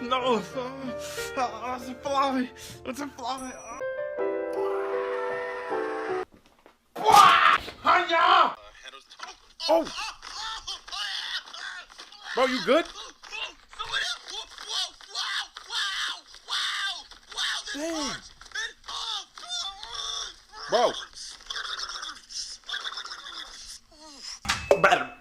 No, it's a fly. It's a fly. Hiya! Oh! Bro, you good? Dang. Bro. Better.